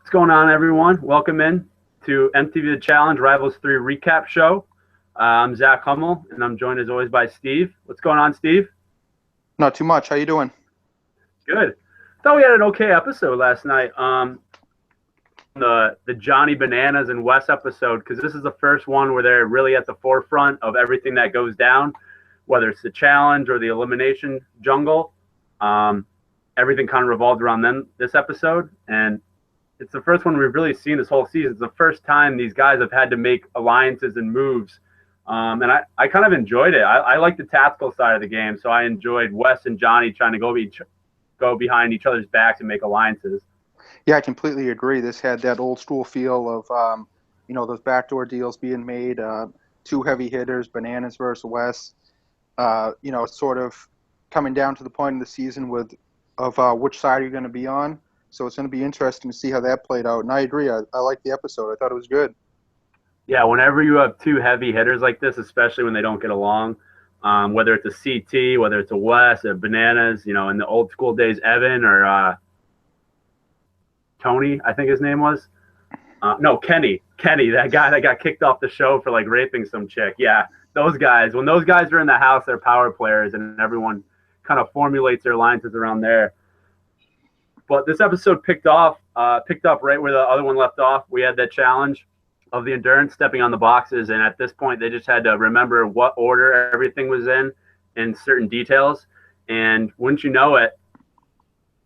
What's going on, everyone? Welcome in to MTV The Challenge Rivals 3 recap show. I'm Zach Hummel, and I'm joined as always by Steve. What's going on, Steve? Not too much. How you doing? Good. Thought we had an okay episode last night. The Johnny Bananas and Wes episode, because this is the first one where they're really at the forefront of everything that goes down, whether it's the challenge or the elimination jungle. Everything kind of revolved around them this episode, and it's the first one we've really seen this whole season. It's the first time these guys have had to make alliances and moves. And I kind of enjoyed it. I like the tactical side of the game, so I enjoyed Wes and Johnny trying to go behind each other's backs and make alliances. Yeah, I completely agree. This had that old school feel of, those backdoor deals being made, two heavy hitters, Bananas versus Wes. Sort of coming down to the point in the season of which side you're going to be on. So it's going to be interesting to see how that played out. And I agree. I like the episode. I thought it was good. Yeah, whenever you have two heavy hitters like this, especially when they don't get along, whether it's a CT, whether it's a Wes, a Bananas, in the old school days, Evan or Tony, I think his name was. No, Kenny, that guy that got kicked off the show for raping some chick. Yeah, those guys. When those guys are in the house, they're power players, and everyone kind of formulates their alliances around there. But this episode picked up right where the other one left off. We had that challenge of the endurance stepping on the boxes, and at this point, they just had to remember what order everything was in certain details. And wouldn't you know it,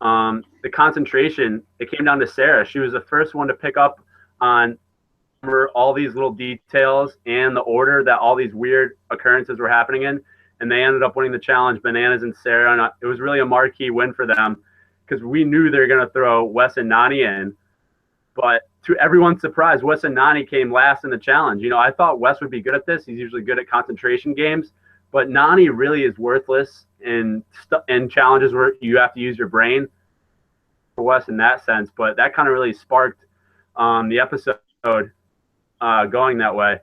the concentration, it came down to Sarah. She was the first one to pick up on all these little details and the order that all these weird occurrences were happening in, and they ended up winning the challenge, Bananas and Sarah, and it was really a marquee win for them, because we knew they were going to throw Wes and Nani in. But to everyone's surprise, Wes and Nani came last in the challenge. I thought Wes would be good at this. He's usually good at concentration games. But Nani really is worthless in challenges where you have to use your brain for Wes in that sense. But that kind of really sparked the episode going that way.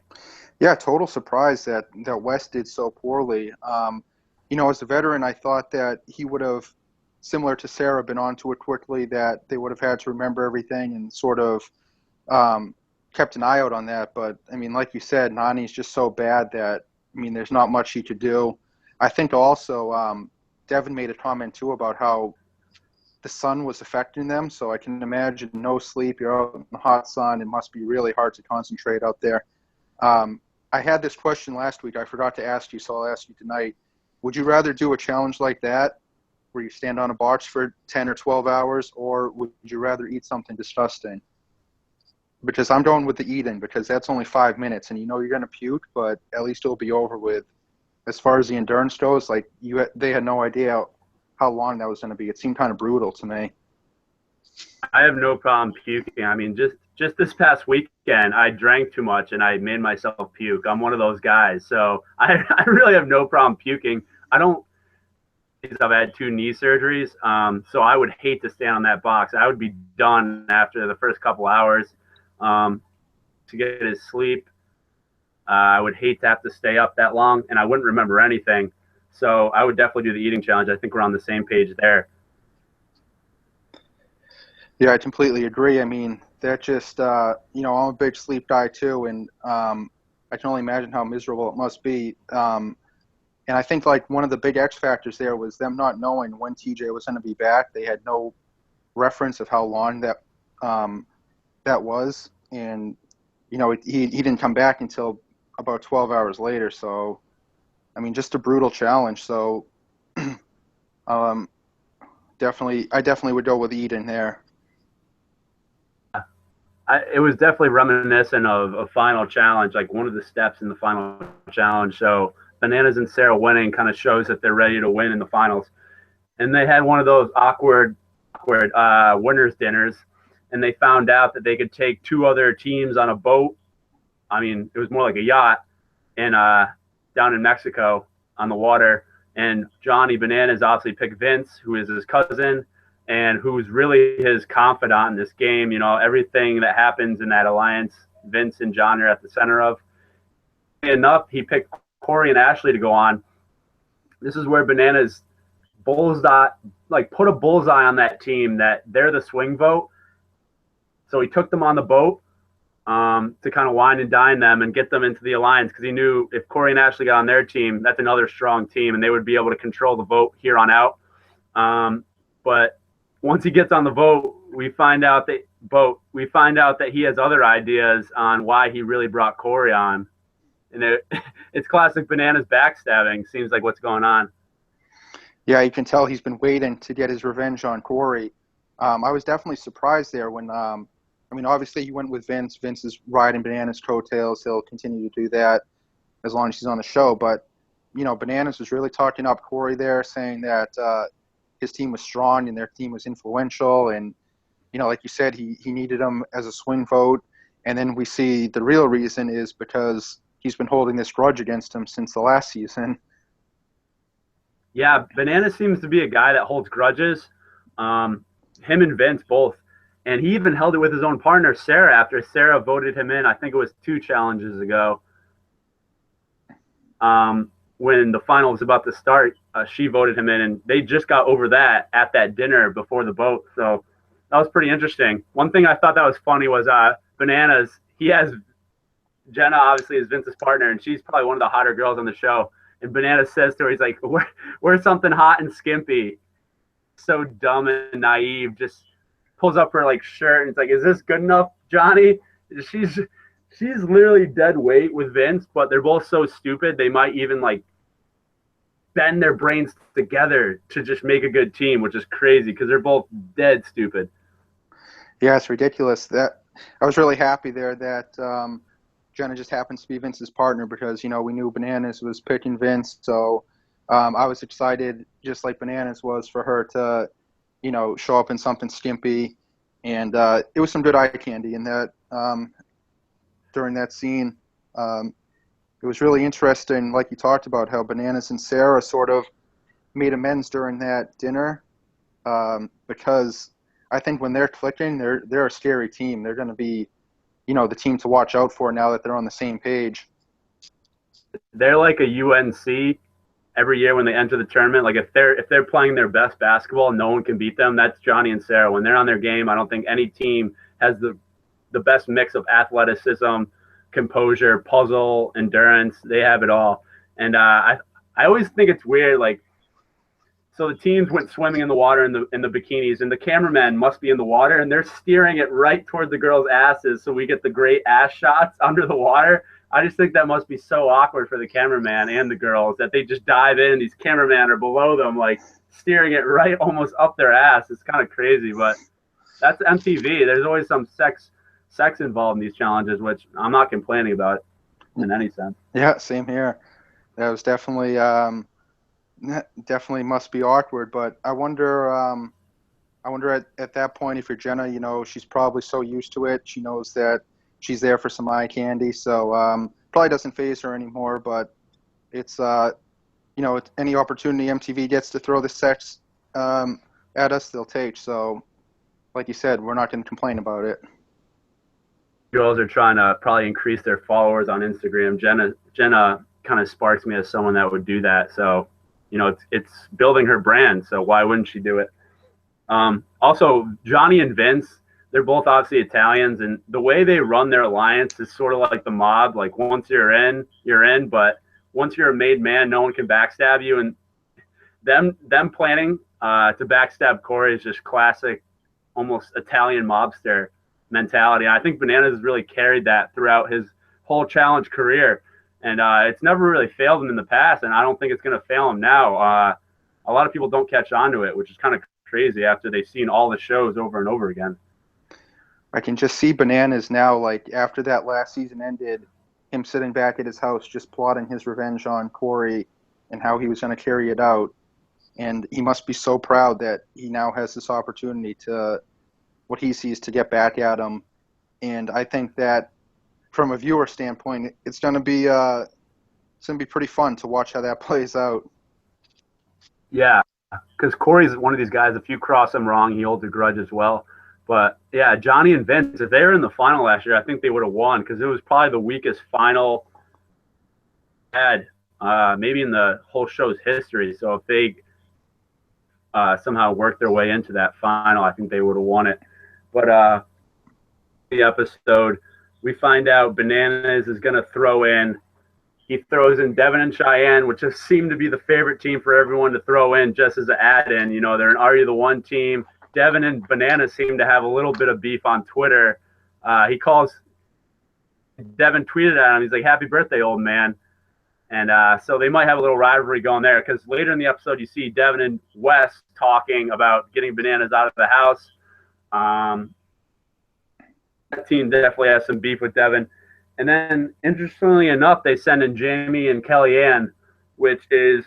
Yeah, total surprise that Wes did so poorly. As a veteran, I thought that he would have, similar to Sarah, been onto it quickly, that they would have had to remember everything and sort of kept an eye out on that. But, like you said, Nani's just so bad that, there's not much he could do. I think also Devin made a comment, too, about how the sun was affecting them. So I can imagine no sleep, you're out in the hot sun. It must be really hard to concentrate out there. I had this question last week. I forgot to ask you, so I'll ask you tonight. Would you rather do a challenge like that, where you stand on a box for 10 or 12 hours, or would you rather eat something disgusting? Because I'm going with the eating, because that's only 5 minutes, and you're going to puke, but at least it'll be over with. As far as the endurance goes, they had no idea how long that was going to be. It seemed kind of brutal to me. I have no problem puking. Just this past weekend, I drank too much and I made myself puke. I'm one of those guys, so I really have no problem puking. I've had 2 knee surgeries, so I would hate to stand on that box. I would be done after the first couple hours. To get his sleep, I would hate to have to stay up that long, and I wouldn't remember anything. So I would definitely do the eating challenge. I think we're on the same page there. Yeah, I completely agree. That just, I'm a big sleep guy too, and I can only imagine how miserable it must be. And I think one of the big X factors there was them not knowing when TJ was going to be back. They had no reference of how long that was, and he didn't come back until about 12 hours later. So, just a brutal challenge. So, I definitely would go with Eden there. It was definitely reminiscent of a final challenge, like one of the steps in the final challenge. So Bananas and Sarah winning kind of shows that they're ready to win in the finals. And they had one of those awkward winners dinners, and they found out that they could take 2 other teams on a boat. It was more like a yacht, and down in Mexico on the water. And Johnny Bananas obviously picked Vince, who is his cousin, and who's really his confidant in this game. Everything that happens in that alliance, Vince and John are at the center of. Enough, he picked Corey and Ashley to go on. This is where Bananas put a bullseye on that team, that they're the swing vote. So he took them on the boat to kind of wine and dine them and get them into the alliance, because he knew if Corey and Ashley got on their team, that's another strong team, and they would be able to control the vote here on out. But once he gets on the vote, we find out that he has other ideas on why he really brought Corey on, and it's classic Bananas backstabbing. Seems like what's going on. Yeah, you can tell he's been waiting to get his revenge on Corey. I was definitely surprised there when, I mean, obviously he went with Vince. Vince is riding Bananas' coattails. He'll continue to do that as long as he's on the show. But, you know, Bananas was really talking up Corey there, saying that his team was strong and their team was influential. And, you know, like you said, he needed him as a swing vote. And then we see the real reason is because he's been holding this grudge against him since the last season. Yeah, Banana seems to be a guy that holds grudges. Him and Vince both. And he even held it with his own partner, Sarah, after Sarah voted him in. I think it was 2 challenges ago. When the final was about to start, she voted him in, and they just got over that at that dinner before the vote. So that was pretty interesting. One thing I thought that was funny was Bananas. He has Jenna, obviously, is Vince's partner, and she's probably one of the hotter girls on the show. And Bananas says to her, he's like, we're something hot and skimpy. So dumb and naive. Just pulls up her like shirt and it's like, is this good enough, Johnny? She's literally dead weight with Vince, but they're both so stupid they might even like bend their brains together to just make a good team, which is crazy because they're both dead stupid. Yeah, it's ridiculous. That I was really happy there that Jenna just happens to be Vince's partner because, you know, we knew Bananas was picking Vince. So I was excited, just like Bananas was, for her to, you know, show up in something skimpy. And it was some good eye candy in that during that scene. It was really interesting, like you talked about, how Bananas and Sarah sort of made amends during that dinner because I think when they're clicking, they're a scary team. They're going to be, you know, the team to watch out for now that they're on the same page. They're like a UNC every year when they enter the tournament. Like if they're playing their best basketball, no one can beat them. That's Johnny and Sarah. When they're on their game, I don't think any team has the best mix of athleticism, composure, puzzle, endurance. They have it all. And I always think it's weird, like, so the teams went swimming in the water in the bikinis, and the cameramen must be in the water, and they're steering it right toward the girls' asses, so we get the great ass shots under the water. I just think that must be so awkward for the cameraman and the girls that they just dive in. These cameramen are below them, like steering it right almost up their ass. It's kind of crazy, but that's MTV. There's always some sex involved in these challenges, which I'm not complaining about in any sense. Yeah, same here. That was definitely definitely must be awkward. But I wonder at that point, if you're Jenna, you know, she's probably so used to it. She knows that she's there for some eye candy, so probably doesn't faze her anymore. But it's you know, any opportunity MTV gets to throw the sex at us, they'll take. So, like you said, we're not going to complain about it. Girls are trying to probably increase their followers on Instagram. Jenna kind of sparks me as someone that would do that. So, you know, it's building her brand. So why wouldn't she do it? Also, Johnny and Vince, they're both obviously Italians, and the way they run their alliance is sort of like the mob. Like once you're in, but once you're a made man, no one can backstab you. And them planning to backstab Corey is just classic, almost Italian mobster mentality. I think Bananas has really carried that throughout his whole challenge career, and it's never really failed him in the past, and I don't think it's going to fail him now. A lot of people don't catch on to it, which is kind of crazy after they've seen all the shows over and over again. I can just see Bananas now, like after that last season ended, him sitting back at his house just plotting his revenge on Corey and how he was going to carry it out. And he must be so proud that he now has this opportunity to, what he sees, to get back at him. And I think that from a viewer standpoint, it's going to be pretty fun to watch how that plays out. Yeah, because Corey's one of these guys, if you cross him wrong, he holds a grudge as well. But yeah, Johnny and Vince, if they were in the final last year, I think they would have won because it was probably the weakest final had maybe in the whole show's history. So if they somehow worked their way into that final, I think they would have won it. But the episode, we find out Bananas is going to throw in. He throws in Devin and Cheyenne, which just seem to be the favorite team for everyone to throw in just as an add-in. You know, they're an Are You the One team. Devin and Bananas seem to have a little bit of beef on Twitter. He calls Devin tweeted at him. He's like, "Happy birthday, old man." And so they might have a little rivalry going there because later in the episode, you see Devin and Wes talking about getting Bananas out of the house. That team definitely has some beef with Devin. And then, interestingly enough, they send in Jamie and Kellyanne, which is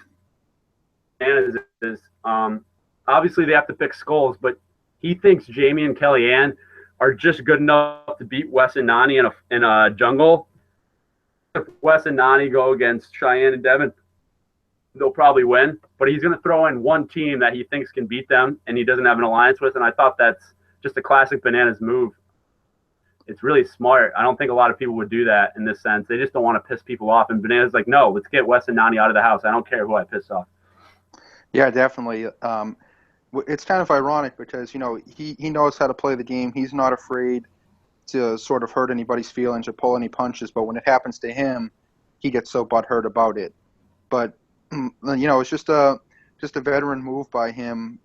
obviously they have to pick skulls, but he thinks Jamie and Kellyanne are just good enough to beat Wes and Nani in a jungle. If Wes and Nani go against Cheyenne and Devin, they'll probably win. But he's going to throw in one team that he thinks can beat them, and he doesn't have an alliance with. And I thought that's just a classic Bananas move. It's really smart. I don't think a lot of people would do that in this sense. They just don't want to piss people off. And Bananas like, no, let's get Wes and Nani out of the house. I don't care who I piss off. Yeah, definitely. It's kind of ironic because, you know, he knows how to play the game. He's not afraid to sort of hurt anybody's feelings or pull any punches. But when it happens to him, he gets so butthurt about it. But, you know, it's just a veteran move by him.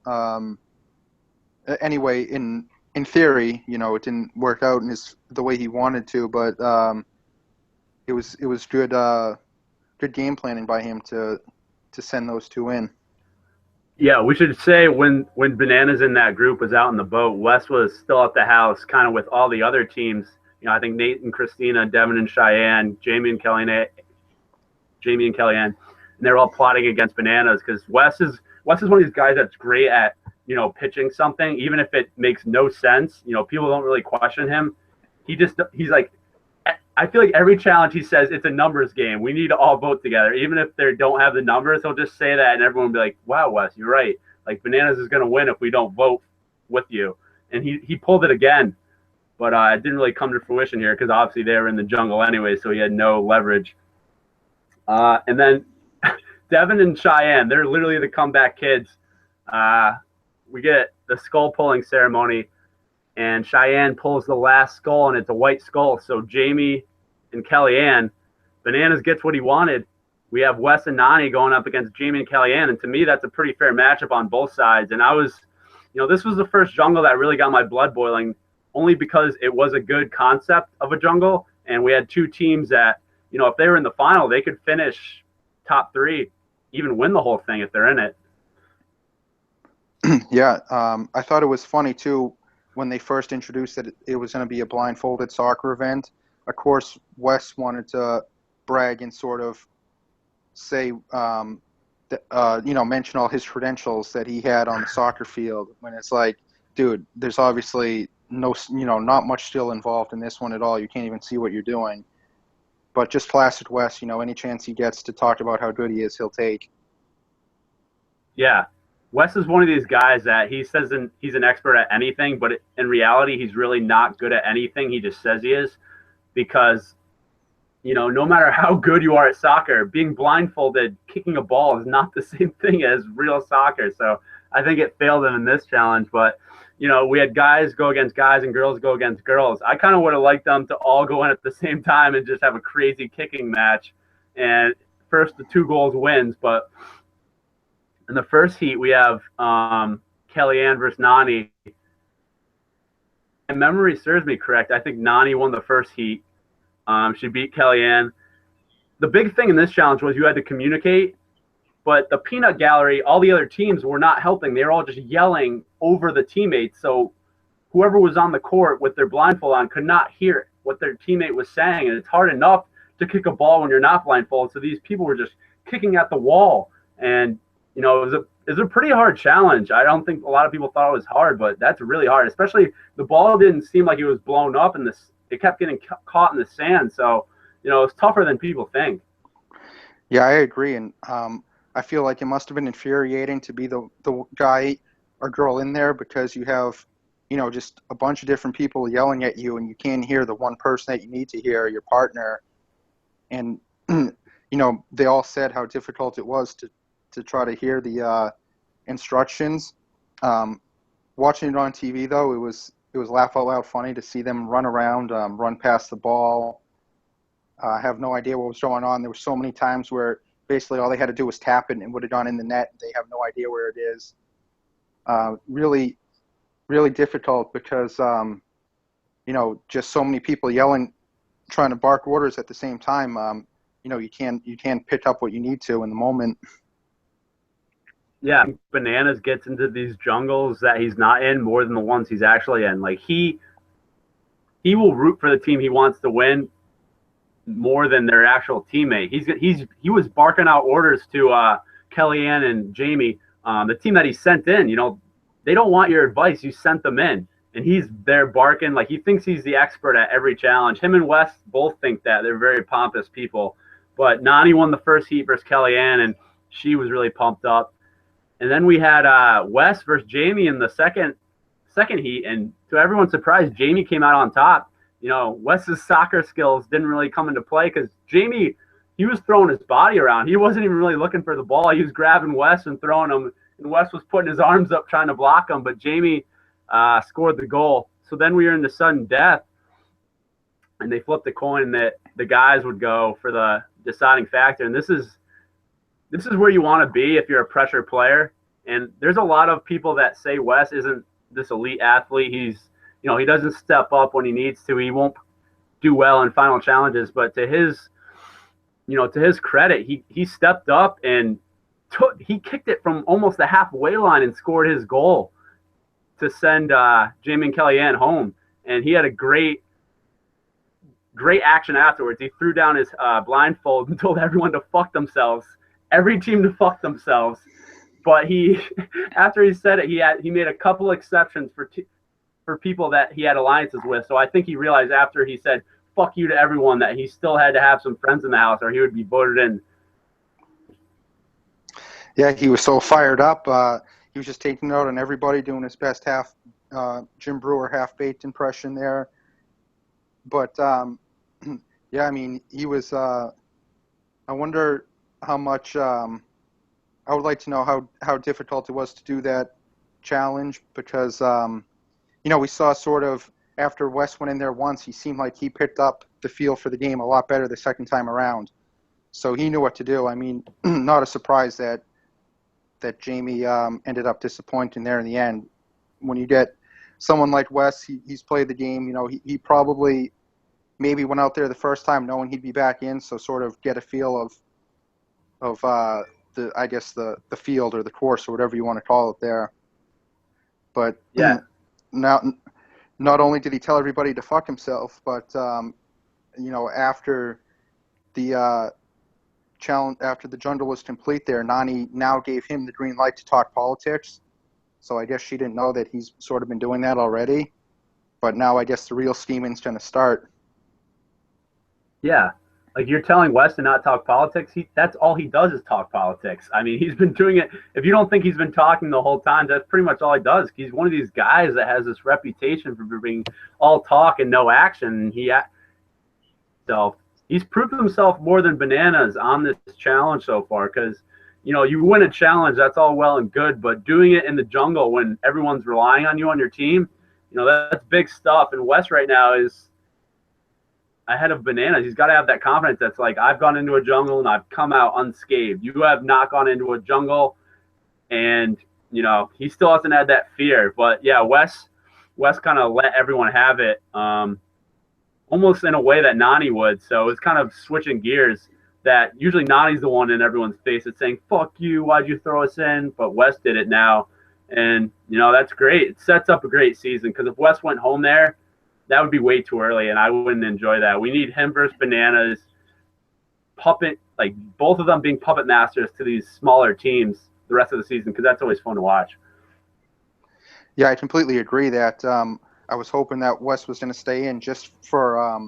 Anyway, in theory, you know, it didn't work out in the way he wanted to, but it was good game planning by him to send those two in. Yeah, we should say when Bananas in that group was out in the boat, Wes was still at the house, kind of with all the other teams. You know, I think Nate and Christina, Devin and Cheyenne, Jamie and Kellyanne, and they're all plotting against Bananas because Wes is one of these guys that's great at, you know, pitching something, even if it makes no sense. You know, people don't really question him. He's like, I feel like every challenge he says, it's a numbers game. We need to all vote together. Even if they don't have the numbers, he'll just say that and everyone will be like, wow, Wes, you're right. Like, Bananas is going to win if we don't vote with you. And he pulled it again, but it didn't really come to fruition here because obviously they were in the jungle anyway, so he had no leverage. And then Devin and Cheyenne, they're literally the comeback kids. We get the skull pulling ceremony, and Cheyenne pulls the last skull, and it's a white skull. So Jamie and Kellyanne, Bananas gets what he wanted. We have Wes and Nani going up against Jamie and Kellyanne, and to me, that's a pretty fair matchup on both sides. And this was the first jungle that really got my blood boiling, only because it was a good concept of a jungle, and we had two teams that, you know, if they were in the final, they could finish top three, even win the whole thing if they're in it. Yeah, I thought it was funny, too, when they first introduced that it was going to be a blindfolded soccer event. Of course, Wes wanted to brag and sort of say, mention all his credentials that he had on the soccer field, when it's like, dude, there's obviously not much skill involved in this one at all. You can't even see what you're doing. But just classic Wes, you know, any chance he gets to talk about how good he is, he'll take. Yeah. Wes is one of these guys that he says he's an expert at anything, but in reality, he's really not good at anything. He just says he is because, you know, no matter how good you are at soccer, being blindfolded, kicking a ball is not the same thing as real soccer. So I think it failed him in this challenge. But, you know, we had guys go against guys and girls go against girls. I kind of would have liked them to all go in at the same time and just have a crazy kicking match. And first, the 2 goals wins, but in the first heat, we have Kellyanne versus Nani. If memory serves me correct, I think Nani won the first heat. She beat Kellyanne. The big thing in this challenge was you had to communicate, but the peanut gallery, all the other teams were not helping. They were all just yelling over the teammates. So whoever was on the court with their blindfold on could not hear what their teammate was saying. And it's hard enough to kick a ball when you're not blindfolded. So these people were just kicking at the wall. And you know, it was a pretty hard challenge. I don't think a lot of people thought it was hard, but that's really hard. Especially the ball didn't seem like it was blown up, and it kept getting caught in the sand. So, you know, it's tougher than people think. Yeah, I agree, and I feel like it must have been infuriating to be the guy or girl in there because you have, you know, just a bunch of different people yelling at you, and you can't hear the one person that you need to hear, your partner. And you know, they all said how difficult it was to try to hear the instructions. Watching it on TV, though, it was laugh out loud funny to see them run around, run past the ball, have no idea what was going on. There were so many times where basically all they had to do was tap it and it would have gone in the net. They have no idea where it is. Really, really difficult because, just so many people yelling, trying to bark orders at the same time. You can't pick up what you need to in the moment. Yeah, Bananas gets into these jungles that he's not in more than the ones he's actually in. Like he will root for the team he wants to win more than their actual teammate. He was barking out orders to Kellyanne and Jamie, the team that he sent in. They don't want your advice. You sent them in, and he's there barking like he thinks he's the expert at every challenge. Him and Wes both think that. They're very pompous people. But Nani won the first heat versus Kellyanne, and she was really pumped up. And then we had Wes versus Jamie in the second heat, and to everyone's surprise, Jamie came out on top. Wes's soccer skills didn't really come into play because Jamie, he was throwing his body around. He wasn't even really looking for the ball. He was grabbing Wes and throwing him, and Wes was putting his arms up trying to block him, but Jamie scored the goal. So then we were in the sudden death, and they flipped the coin that the guys would go for the deciding factor. And this is where you want to be if you're a pressure player. And there's a lot of people that say Wes isn't this elite athlete. He doesn't step up when he needs to. He won't do well in final challenges. But to his credit, he stepped up and he kicked it from almost the halfway line and scored his goal to send Jamie and Kellyanne home. And he had a great action afterwards. He threw down his blindfold and told everyone to fuck themselves. Every team to fuck themselves. But after he said it, he made a couple exceptions for people that he had alliances with. So I think he realized after he said "fuck you" to everyone that he still had to have some friends in the house, or he would be voted in. Yeah, he was so fired up. He was just taking note on everybody, doing his best Jim Brewer half-baked impression there. But yeah, I mean, he was. I wonder how much. I would like to know how difficult it was to do that challenge because, we saw sort of after Wes went in there once, he seemed like he picked up the feel for the game a lot better the second time around. So he knew what to do. I mean, not a surprise that Jamie ended up disappointing there in the end. When you get someone like Wes, he's played the game. He probably maybe went out there the first time knowing he'd be back in, so sort of get a feel of the field or the course or whatever you want to call it there. But yeah, now not only did he tell everybody to fuck himself, but after the challenge, after the jungle was complete there, Nani now gave him the green light to talk politics. So I guess she didn't know that he's sort of been doing that already. But now I guess the real scheming's going to start. Yeah. Like you're telling Wes to not talk politics, that's all he does is talk politics. I mean, he's been doing it. If you don't think he's been talking the whole time, that's pretty much all he does. He's one of these guys that has this reputation for being all talk and no action. So he's proved himself more than Bananas on this challenge so far because, you win a challenge, that's all well and good, but doing it in the jungle when everyone's relying on you on your team, that's big stuff. And Wes right now is ahead of Bananas. He's got to have that confidence that's like, I've gone into a jungle and I've come out unscathed. You have not gone into a jungle, and he still hasn't had that fear. But yeah, Wes kind of let everyone have it, almost in a way that Nani would. So it's kind of switching gears. That usually Nani's the one in everyone's face that's saying "fuck you," why'd you throw us in? But Wes did it now, and that's great. It sets up a great season because if Wes went home there, that would be way too early, and I wouldn't enjoy that. We need him versus Bananas, both of them being puppet masters to these smaller teams the rest of the season, because that's always fun to watch. Yeah, I completely agree that I was hoping that Wes was going to stay in just for,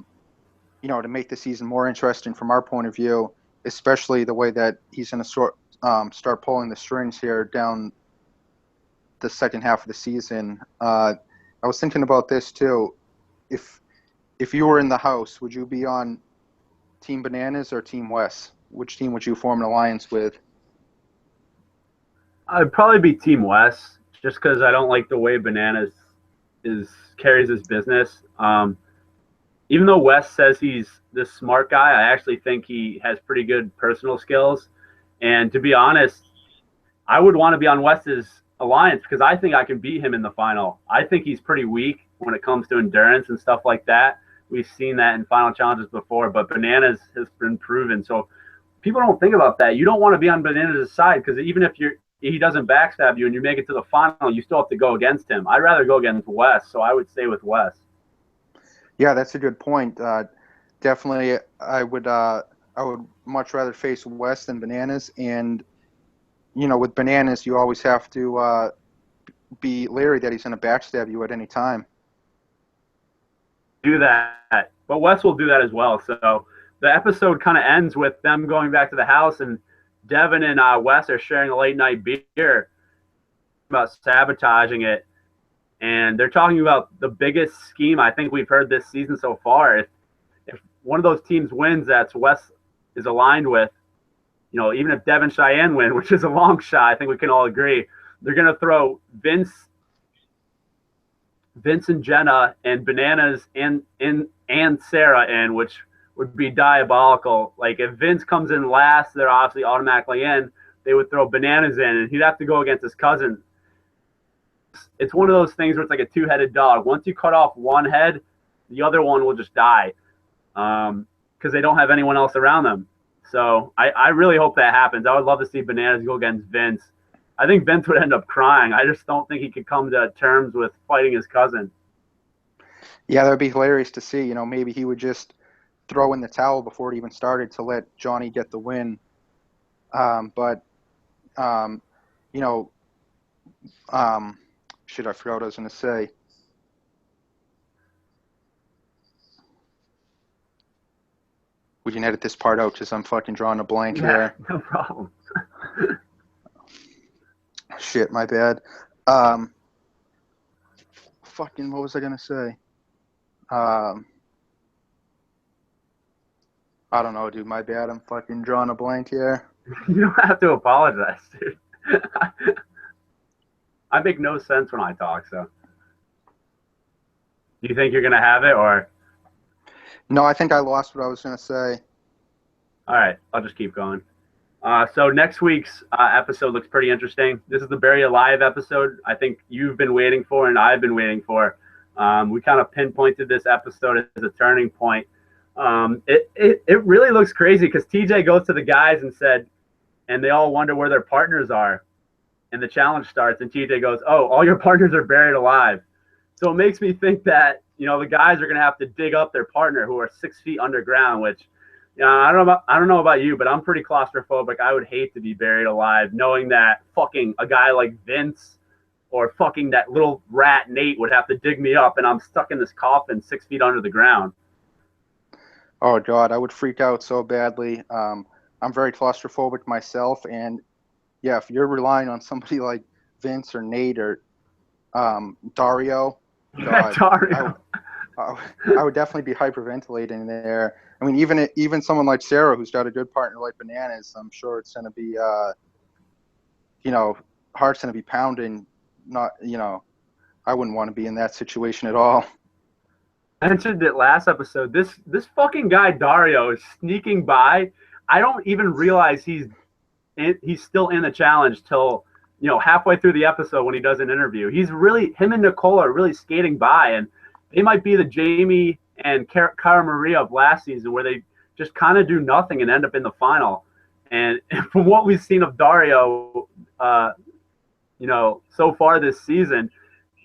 to make the season more interesting from our point of view, especially the way that he's going to start pulling the strings here down the second half of the season. I was thinking about this too. If you were in the house, would you be on Team Bananas or Team Wes? Which team would you form an alliance with? I'd probably be Team Wes, just because I don't like the way Bananas is carries his business. Even though Wes says he's this smart guy, I actually think he has pretty good personal skills. And to be honest, I would want to be on Wes's alliance because I think I can beat him in the final. I think he's pretty weak when it comes to endurance and stuff like that. We've seen that in final challenges before, but Bananas has been proven. So people don't think about that. You don't want to be on Bananas' side because even if he doesn't backstab you and you make it to the final, you still have to go against him. I'd rather go against Wes, so I would stay with Wes. Yeah, that's a good point. Definitely, I would much rather face Wes than Bananas. And with Bananas, you always have to be leery that he's going to backstab you at any time. Do that, but Wes will do that as well. So the episode kind of ends with them going back to the house, and Devin and Wes are sharing a late night beer about sabotaging it. And they're talking about the biggest scheme I think we've heard this season so far. If one of those teams wins that's Wes is aligned with, even if Devin Cheyenne win, which is a long shot, I think we can all agree, they're going to throw Vince and Jenna and Bananas and Sarah in, which would be diabolical. Like if Vince comes in last, they're obviously automatically in. They would throw Bananas in, and he'd have to go against his cousin. It's one of those things where it's like a two-headed dog. Once you cut off one head, the other one will just die because they don't have anyone else around them. So I really hope that happens. I would love to see Bananas go against Vince. I think Vince would end up crying. I just don't think he could come to terms with fighting his cousin. Yeah, that would be hilarious to see. Maybe he would just throw in the towel before it even started to let Johnny get the win. Shit, I forgot what I was going to say. We can edit this part out because I'm fucking drawing a blank here. No problem. Shit, my bad. Fucking, what was I going to say? I don't know, dude. My bad. I'm fucking drawing a blank here. You don't have to apologize, dude. I make no sense when I talk, so. Do you think you're going to have it, or? No, I think I lost what I was going to say. All right, I'll just keep going. So next week's episode looks pretty interesting. This is the Bury Alive episode I think you've been waiting for and I've been waiting for. We kind of pinpointed this episode as a turning point. It really looks crazy because TJ goes to the guys and said, and they all wonder where their partners are. And the challenge starts, and TJ goes, "Oh, all your partners are buried alive." So it makes me think that the guys are going to have to dig up their partner who are 6 feet underground. Which, I don't know about you, but I'm pretty claustrophobic. I would hate to be buried alive, knowing that fucking a guy like Vince or fucking that little rat Nate would have to dig me up, and I'm stuck in this coffin 6 feet under the ground. Oh God, I would freak out so badly. I'm very claustrophobic myself, and yeah, if you're relying on somebody like Vince or Nate or Dario, God, Dario. I would definitely be hyperventilating there. I mean, even someone like Sarah, who's got a good partner like Bananas, I'm sure it's going to be, heart's going to be pounding. Not, I wouldn't want to be in that situation at all. I mentioned it last episode. This fucking guy Dario is sneaking by. I don't even realize he's still in the challenge till halfway through the episode when he does an interview. Him and Nicole are really skating by, and they might be the Jamie and Cara Maria of last season, where they just kind of do nothing and end up in the final. And from what we've seen of Dario, so far this season,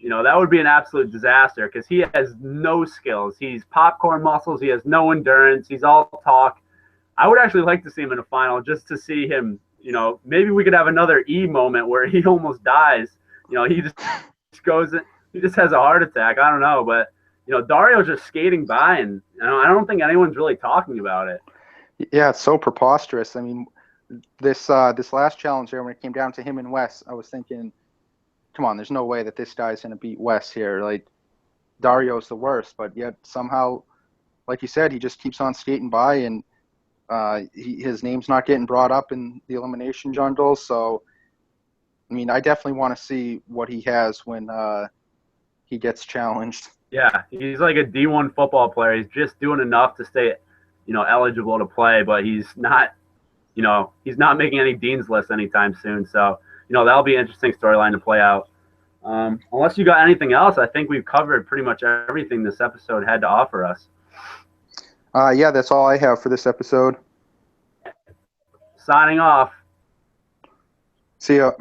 that would be an absolute disaster because he has no skills. He's popcorn muscles. He has no endurance. He's all talk. I would actually like to see him in a final just to see him. Maybe we could have another E moment where he almost dies. He just goes. He just has a heart attack. I don't know, but Dario's just skating by, and I don't think anyone's really talking about it. Yeah, it's so preposterous. I mean, this last challenge here, when it came down to him and Wes, I was thinking, come on, there's no way that this guy's going to beat Wes here. Like, Dario's the worst, but yet somehow, like you said, he just keeps on skating by, and his name's not getting brought up in the elimination jungles. So, I mean, I definitely want to see what he has when he gets challenged. Yeah, he's like a D1 football player. He's just doing enough to stay, eligible to play, but he's not, he's not making any dean's list anytime soon. So, that'll be an interesting storyline to play out. Unless you got anything else, I think we've covered pretty much everything this episode had to offer us. Yeah, that's all I have for this episode. Signing off. See ya.